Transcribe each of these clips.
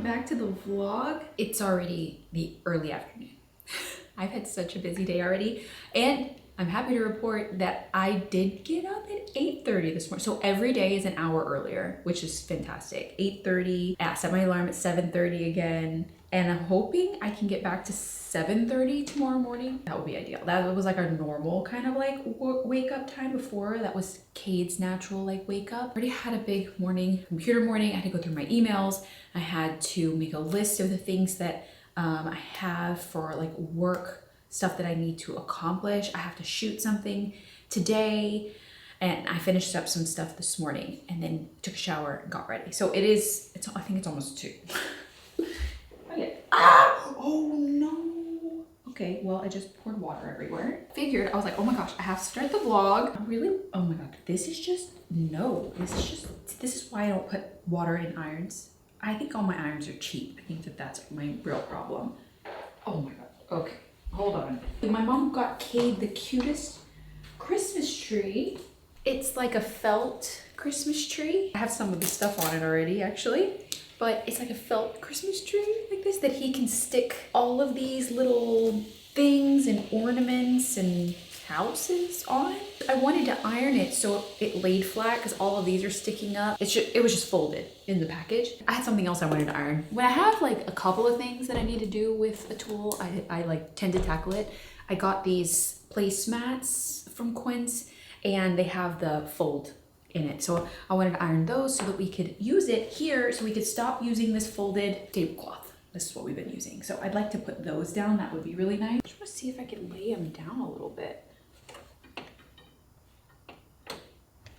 back to the vlog. It's already the early afternoon. I've had such a busy day already, and I'm happy to report that I did get up at 8:30 this morning. So every day is an hour earlier, which is fantastic. 8:30, I set my alarm at 7:30 again, and I'm hoping I can get back to 7:30 tomorrow morning. That would be ideal. That was like our normal kind of like wake up time before. That was Cade's natural like wake up. I already had a big morning, computer morning. I had to go through my emails. I had to make a list of the things that I have for like work stuff that I need to accomplish. I have to shoot something today, and I finished up some stuff this morning and then took a shower and got ready. So I think it's almost 2. Okay. Ah! Oh no. Okay, well, I just poured water everywhere. Figured, I was like, oh my gosh, I have to start the vlog. Oh my God, this is why I don't put water in irons. I think all my irons are cheap. I think that that's my real problem. Oh my God, okay. Hold on. My mom got Cade the cutest Christmas tree. It's like a felt Christmas tree. I have some of the stuff on it already, actually. But it's like a felt Christmas tree like this that he can stick all of these little things and ornaments and houses on. I wanted to iron it so it laid flat because all of these are sticking up. It was just folded in the package. I had something else I wanted to iron. When I have like a couple of things that I need to do with a tool, I like tend to tackle it. I got these placemats from Quince and they have the fold in it. So I wanted to iron those so that we could use it here, so we could stop using this folded tablecloth. This is what we've been using. So I'd like to put those down. That would be really nice. I just want to see if I could lay them down a little bit.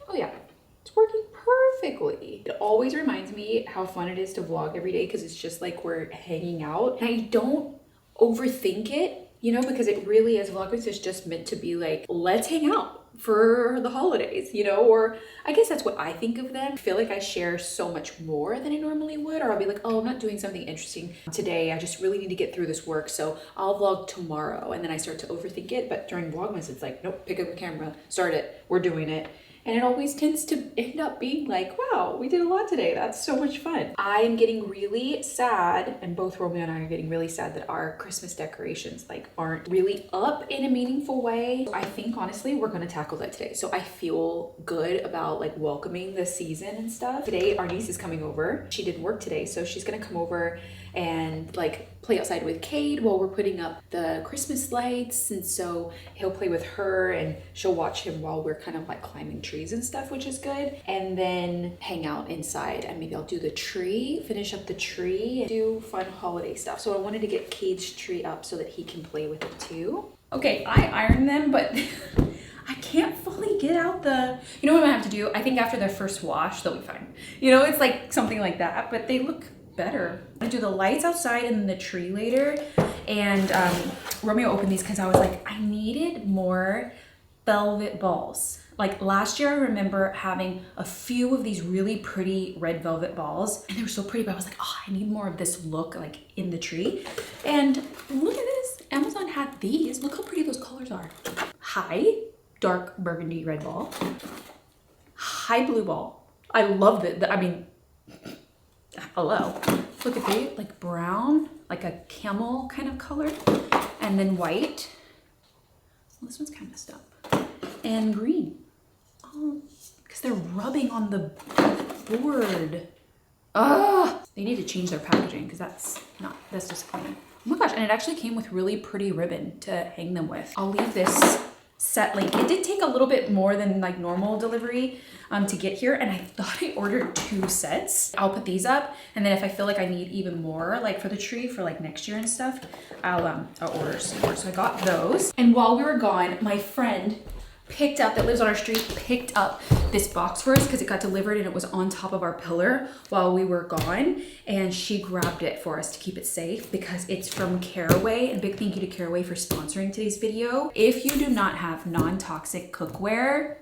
Oh yeah, it's working perfectly. It always reminds me how fun it is to vlog every day because it's just like we're hanging out. And I don't overthink it, you know, because it really is, Vlogmas is just meant to be like, let's hang out for the holidays, you know, or I guess that's what I think of them. I feel like I share so much more than I normally would, or I'll be like, oh, I'm not doing something interesting today. I just really need to get through this work, so I'll vlog tomorrow. And then I start to overthink it. But during Vlogmas, it's like, nope, pick up the camera, start it, we're doing it. And it always tends to end up being like, wow, we did a lot today. That's so much fun. I'm getting really sad, and both Romeo and I are getting really sad that our Christmas decorations like aren't really up in a meaningful way. I think honestly, we're gonna tackle that today. So I feel good about like welcoming the season and stuff. Today, our niece is coming over. She didn't work today, so she's gonna come over and like play outside with Cade while we're putting up the Christmas lights. And so he'll play with her and she'll watch him while we're kind of like climbing trees and stuff, which is good. And then hang out inside, and maybe I'll do the tree, finish up the tree, and do fun holiday stuff. So I wanted to get Cade's tree up so that he can play with it too. Okay, I ironed them, but I can't fully get out the, you know what I have to do? I think after their first wash, they'll be fine. You know, it's like something like that, but they look better. I'm gonna do the lights outside and then the tree later. And Romeo opened these because I was like, I needed more velvet balls. Like last year, I remember having a few of these really pretty red velvet balls, and they were so pretty, but I was like, oh, I need more of this look like in the tree. And look at this, Amazon had these. Look how pretty those colors are. High dark burgundy red ball, high blue ball. I love it. I mean, hello. Look at they like brown, like a camel kind of color, and then white. Well, this one's kind of messed up. And green. Oh, because they're rubbing on the board. Ah, they need to change their packaging because that's disappointing. Oh my gosh, and it actually came with really pretty ribbon to hang them with. I'll leave this set link. It did take a little bit more than like normal delivery to get here, and I thought I ordered 2 sets. I'll put these up, and then if I feel like I need even more like for the tree for like next year and stuff, I'll order some more. So I got those. And while we were gone, my friend that lives on our street picked up this box for us because it got delivered and it was on top of our pillar while we were gone, and she grabbed it for us to keep it safe because it's from Caraway. And big thank you to Caraway for sponsoring today's video. If you do not have non-toxic cookware,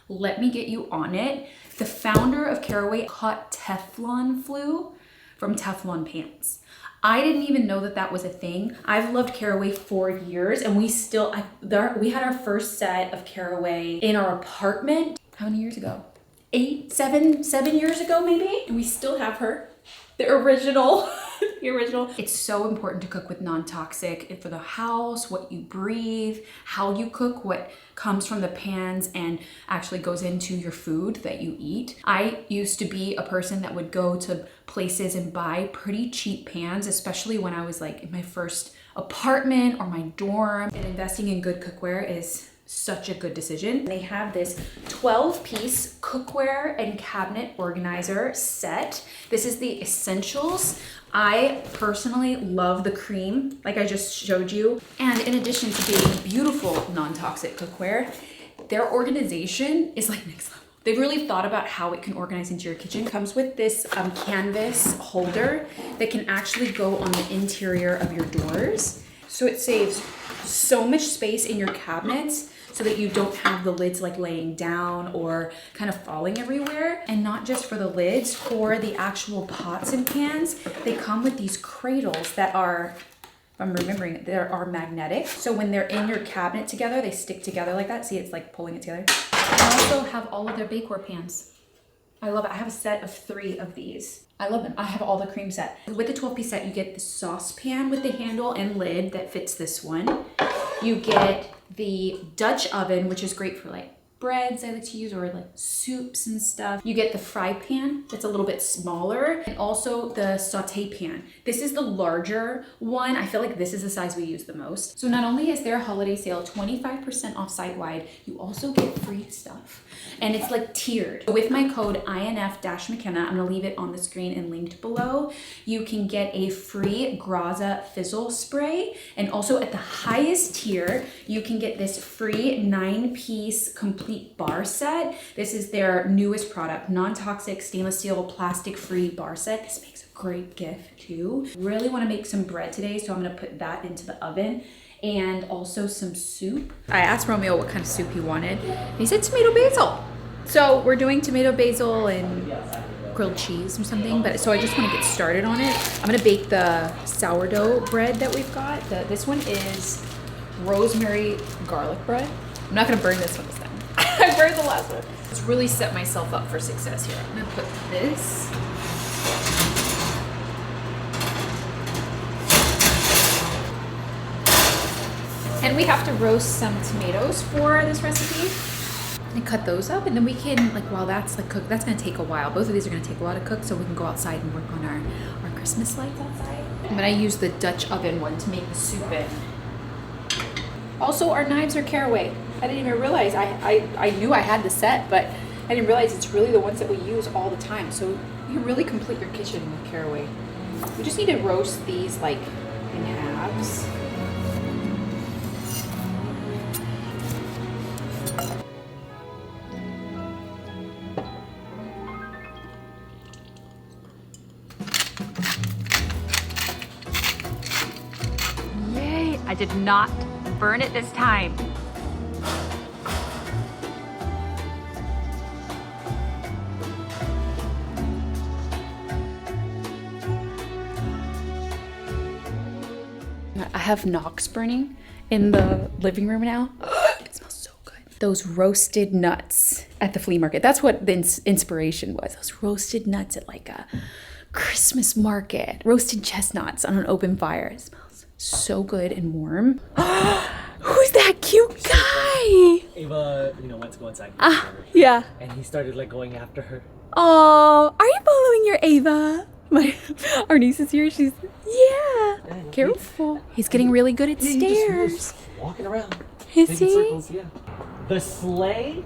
let me get you on it. The founder of Caraway caught Teflon flu from Teflon pans. I didn't even know that that was a thing. I've loved Caraway for years, and we had our first set of Caraway in our apartment. How many years ago? 7 years ago maybe? And we still have her, the original The original. It's so important to cook with non-toxic for the house, what you breathe, how you cook, what comes from the pans and actually goes into your food that you eat. I used to be a person that would go to places and buy pretty cheap pans, especially when I was like in my first apartment or my dorm. And investing in good cookware is such a good decision. They have this 12-piece cookware and cabinet organizer set. This is the essentials. I personally love the cream, like I just showed you. And in addition to being beautiful non-toxic cookware, their organization is like next level. They've really thought about how it can organize into your kitchen. It comes with this canvas holder that can actually go on the interior of your doors. So it saves so much space in your cabinets so that you don't have the lids like laying down or kind of falling everywhere. And not just for the lids, for the actual pots and pans, they come with these cradles that are, if I'm remembering, they are magnetic. So when they're in your cabinet together, they stick together like that. See, it's like pulling it together. I also have all of their DECOR pans. I love it. I have a set of 3 of these. I love them. I have all the cream set. With the 12-piece set, you get the saucepan with the handle and lid that fits this one. You get the Dutch oven, which is great for like breads I like to use, or like soups and stuff. You get the fry pan that's a little bit smaller, and also the saute pan. This is the larger one. I feel like this is the size we use the most. So not only is there a holiday sale 25% off site-wide, you also get free stuff. And it's like tiered. With my code INF-MaCenna, I'm gonna leave it on the screen and linked below, you can get a free Graza Fizzle spray. And also at the highest tier, you can get this free 9-piece complete bar set. This is their newest product, non-toxic stainless steel plastic-free bar set. This makes a great gift too. Really wanna make some bread today, so I'm gonna put that into the oven. And also some soup. I asked Romeo what kind of soup he wanted, and he said tomato basil. So we're doing tomato basil and grilled cheese or something, but so I just want to get started on it. I'm gonna bake the sourdough bread that we've got. This one is rosemary garlic bread. I'm not gonna burn this one this time. I burned the last one. Let's really set myself up for success here. I'm gonna put this. And we have to roast some tomatoes for this recipe and cut those up, and then we can, like, while that's like cooked, that's gonna take a while. Both of these are gonna take a while to cook, so we can go outside and work on our Christmas lights outside. But I use the Dutch oven one to make the soup in. Also, our knives are caraway. I didn't even realize, I knew I had the set, but I didn't realize it's really the ones that we use all the time. So you can really complete your kitchen with caraway. We just need to roast these like in halves. I did not burn it this time. I have Knox burning in the living room now. It smells so good. Those roasted nuts at the flea market. That's what the inspiration was. Those roasted nuts at like a Christmas market. Roasted chestnuts on an open fire. It smells so good and warm. Who's that cute guy? Ava, went to go inside. Yeah. And he started like going after her. Oh, are you following your Ava? Our niece is here. She's, yeah. Careful. He's getting really good at stairs. Just walking around. Is he? Circles, yeah. The sleigh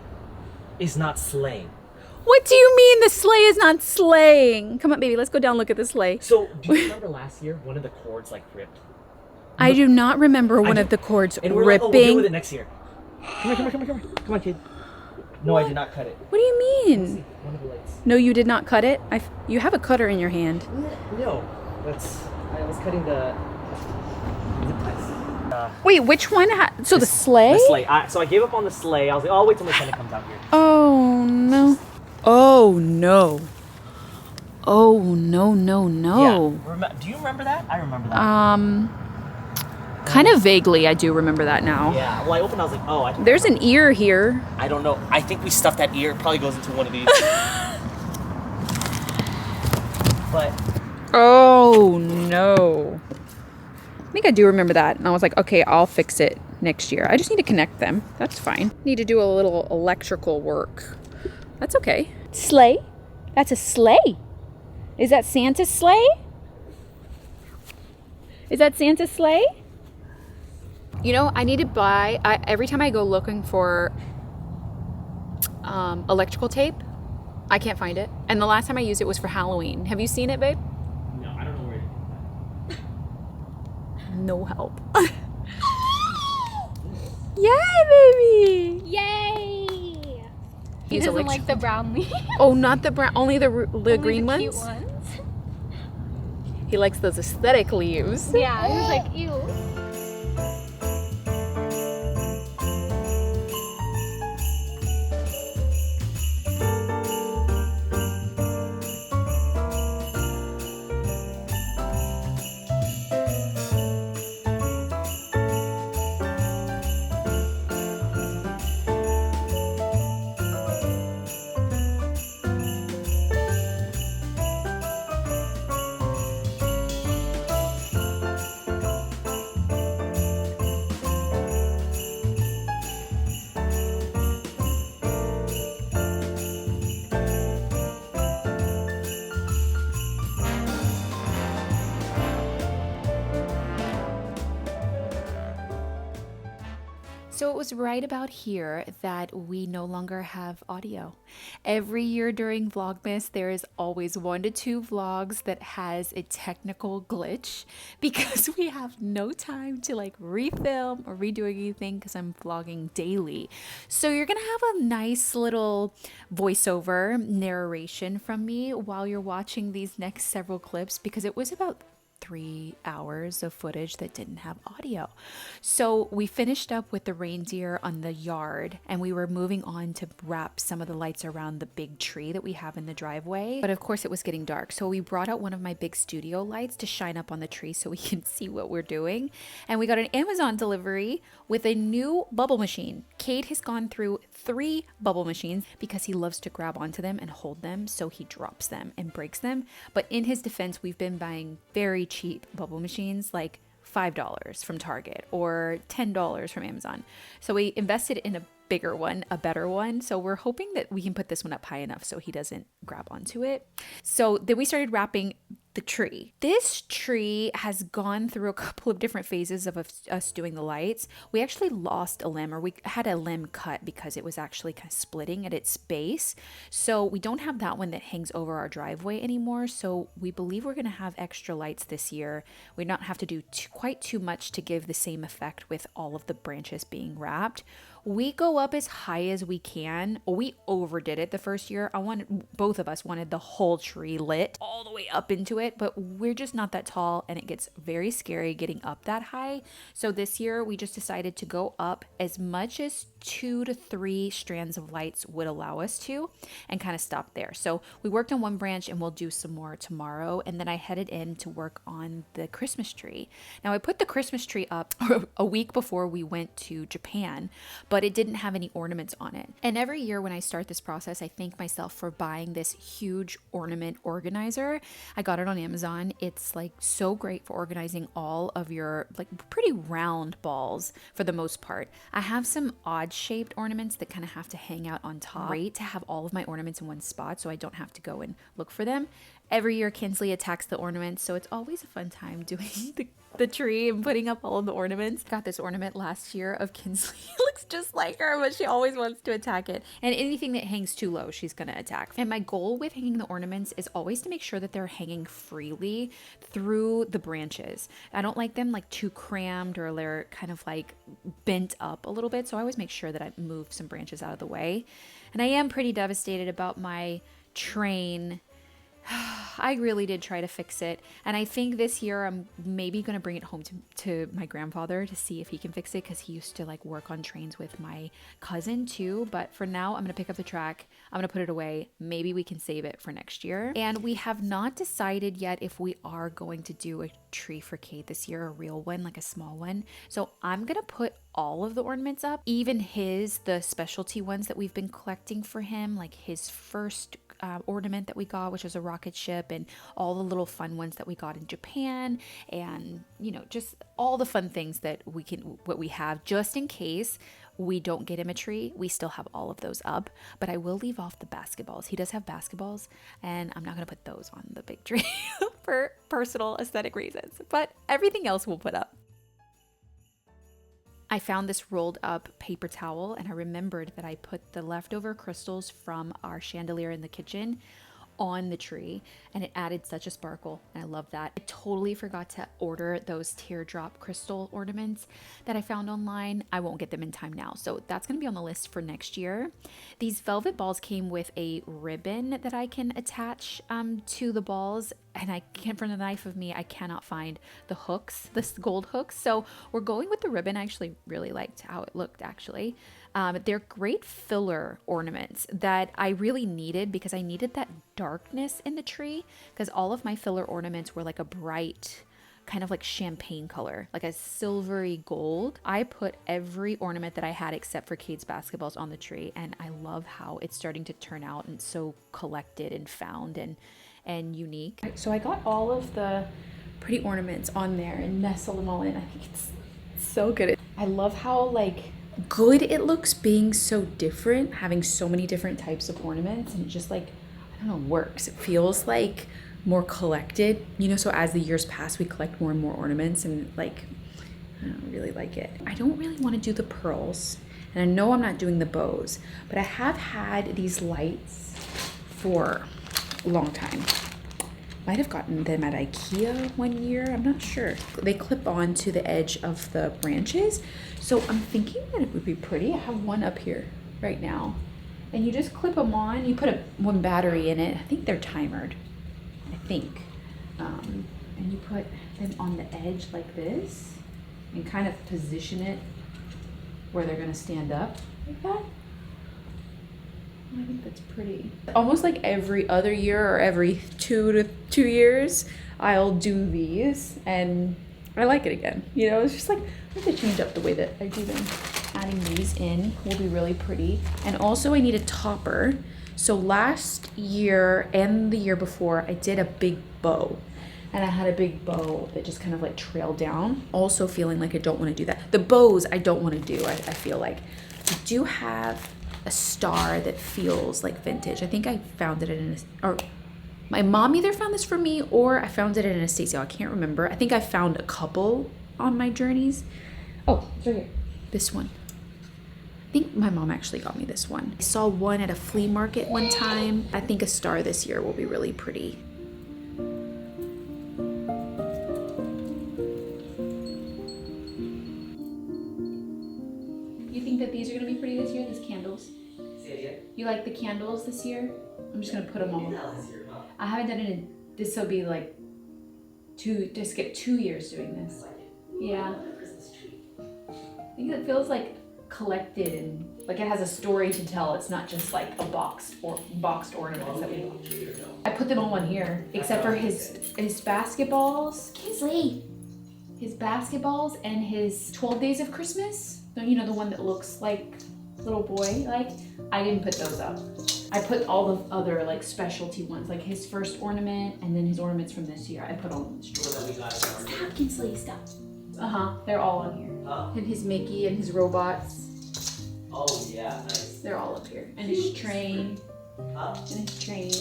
is not sleighing. What do you mean the sleigh is not sleighing? Come on, baby. Let's go down and look at the sleigh. So, do you remember last year one of the cords like ripped? I do not remember one of the cords and we're ripping. Like, oh, we'll deal with it next year. Come on, kid. No, what? I did not cut it. What do you mean? One of the lights. No, you did not cut it? You have a cutter in your hand. No, I was cutting the Wait, which one? So the sleigh? The sleigh. So I gave up on the sleigh. I was like, oh, I'll wait till MaCenna comes out here. Oh, no. Oh, no. Oh, no, no, no. Yeah. Do you remember that? I remember that. Kind of vaguely, I do remember that now. Yeah, well, I opened, I was like, oh. There's an ear here. I don't know. I think we stuffed that ear. It probably goes into one of these. But Oh no. I think I do remember that. And I was like, okay, I'll fix it next year. I just need to connect them. That's fine. Need to do a little electrical work. That's okay. Sleigh? That's a sleigh. Is that Santa's sleigh? Is that Santa's sleigh? You know, I need to buy, every time I go looking for electrical tape, I can't find it. And the last time I used it was for Halloween. Have you seen it, babe? No, I don't know where it is. No help. Yay, baby! Yay! He Use doesn't like the brown leaf. Oh, not the brown, only the Only green the ones? cute ones. He likes those aesthetic leaves. Yeah, he was like, ew. So it was right about here that we no longer have audio. Every year during Vlogmas, there is always 1 to 2 vlogs that has a technical glitch because we have no time to like refilm or redo anything because I'm vlogging daily. So you're gonna have a nice little voiceover narration from me while you're watching these next several clips because it was about 3 hours of footage that didn't have audio. So we finished up with the reindeer on the yard and we were moving on to wrap some of the lights around the big tree that we have in the driveway. But of course it was getting dark. So we brought out one of my big studio lights to shine up on the tree so we can see what we're doing. And we got an Amazon delivery with a new bubble machine. Cade has gone through 3 bubble machines because he loves to grab onto them and hold them. So he drops them and breaks them. But in his defense, we've been buying very cheap bubble machines like $5 from Target or $10 from Amazon. So we invested in a bigger one, a better one. So we're hoping that we can put this one up high enough so he doesn't grab onto it. So then we started wrapping the tree. This tree has gone through a couple of different phases of us doing the lights. We actually lost a limb, or we had a limb cut because it was actually kind of splitting at its base. So we don't have that one that hangs over our driveway anymore. So we believe we're going to have extra lights this year. We don't have to do quite too much to give the same effect with all of the branches being wrapped. We go up as high as we can. We overdid it the first year. Both of us wanted the whole tree lit all the way up into it, but we're just not that tall and it gets very scary getting up that high. So this year we just decided to go up as much as 2 to 3 strands of lights would allow us to and kind of stop there. So we worked on one branch and we'll do some more tomorrow. And then I headed in to work on the Christmas tree. Now I put the Christmas tree up a week before we went to Japan, but it didn't have any ornaments on it. And every year when I start this process, I thank myself for buying this huge ornament organizer. I got it on Amazon. It's like so great for organizing all of your like pretty round balls for the most part. I have some odd shaped ornaments that kind of have to hang out on top. Great to have all of my ornaments in one spot so I don't have to go and look for them. Every year Kinsley attacks the ornaments, so it's always a fun time doing the tree and putting up all of the ornaments. Got this ornament last year of Kinsley. It looks just like her, but she always wants to attack it. And anything that hangs too low, she's gonna attack. And my goal with hanging the ornaments is always to make sure that they're hanging freely through the branches. I don't like them like too crammed or they're kind of like bent up a little bit. So I always make sure that I move some branches out of the way. And I am pretty devastated about my train. I really did try to fix it. And I think this year I'm maybe going to bring it home to my grandfather to see if he can fix it, because he used to like work on trains with my cousin too. But for now, I'm going to pick up the track. I'm going to put it away. Maybe we can save it for next year. And we have not decided yet if we are going to do a tree for Kate this year, a real one, like a small one. So I'm going to put all of the ornaments up, even the specialty ones that we've been collecting for him, like his first ornament that we got, which was a rocket ship and all the little fun ones that we got in Japan, and you know, just all the fun things that what we have, just in case we don't get him a tree. We still have all of those up, but I will leave off the basketballs. He does have basketballs, and I'm not gonna put those on the big tree for personal aesthetic reasons, but everything else we'll put up. I found this rolled up paper towel, and I remembered that I put the leftover crystals from our chandelier in the kitchen on the tree, and it added such a sparkle, and I love that. I totally forgot to order those teardrop crystal ornaments that I found online. I won't get them in time now, so that's going to be on the list for next year. These velvet balls came with a ribbon that I can attach to the balls, and I can't, for the life of me, I cannot find the hooks, the gold hooks, so we're going with the ribbon. I actually really liked how it looked, actually. They're great filler ornaments that I really needed, because I needed that darkness in the tree, because all of my filler ornaments were like a bright kind of like champagne color, like a silvery gold. I put every ornament that I had except for Cade's basketballs on the tree, and I love how it's starting to turn out and so collected and found and unique. So I got all of the pretty ornaments on there and nestled them all in. I think it's so good. I love how like good it looks being so different, having so many different types of ornaments, and it just like, I don't know, works. It feels like more collected, you know, so as the years pass, we collect more and more ornaments, and like, I don't really like it. I don't really want to do the pearls, and I know I'm not doing the bows, but I have had these lights for a long time. Might have gotten them at IKEA one year, I'm not sure. They clip on to the edge of the branches, so I'm thinking that it would be pretty. I have one up here right now, and you just clip them on. You put one battery in it. I think they're timered, I think. And you put them on the edge like this, and kind of position it where they're gonna stand up like that. I think that's pretty. Almost like every other year or every 2 years, I'll do these, and I like it again. You know, it's just like, I have to change up the way that I do them. Adding these in will be really pretty. And also I need a topper. So last year and the year before, I did a big bow. And I had a big bow that just kind of like trailed down. Also feeling like I don't want to do that. The bows I don't want to do, I feel like. I do have a star that feels like vintage. I think I found it in or my mom either found this for me or I found it in an estate sale. I can't remember. I think I found a couple on my journeys. Oh, it's right here. This one. I think my mom actually got me this one. I saw one at a flea market one time. I think a star this year will be really pretty. You think that these are gonna be pretty this year, these candles? You like the candles this year? I'm just gonna put them all. I haven't done it in, this will be like just get 2 years doing this. Yeah. I think it feels like collected and like it has a story to tell. It's not just like a boxed ornaments that we. I put them all on here, except for his basketballs. Kinsley! His basketballs and his 12 Days of Christmas. You know, the one that looks like little boy, like, I didn't put those up. I put all the other like specialty ones, like his first ornament and then his ornaments from this year. I put all in this drawer. Stop, Kinsley, stop. They're all on here. And his Mickey and his robots. Oh yeah, nice. They're all up here. And his train. And his train.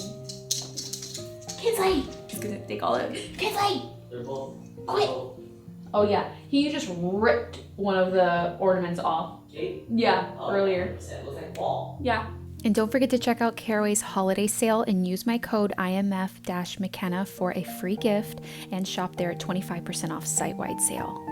Kinsley! He's gonna take all of it. Kinsley! They're both. Quit! Oh yeah, he just ripped one of the ornaments off. Kate? Yeah, earlier. It looks like ball. Yeah. And don't forget to check out Caraway's holiday sale and use my code IMF-McKenna for a free gift and shop there at 25% off site-wide sale.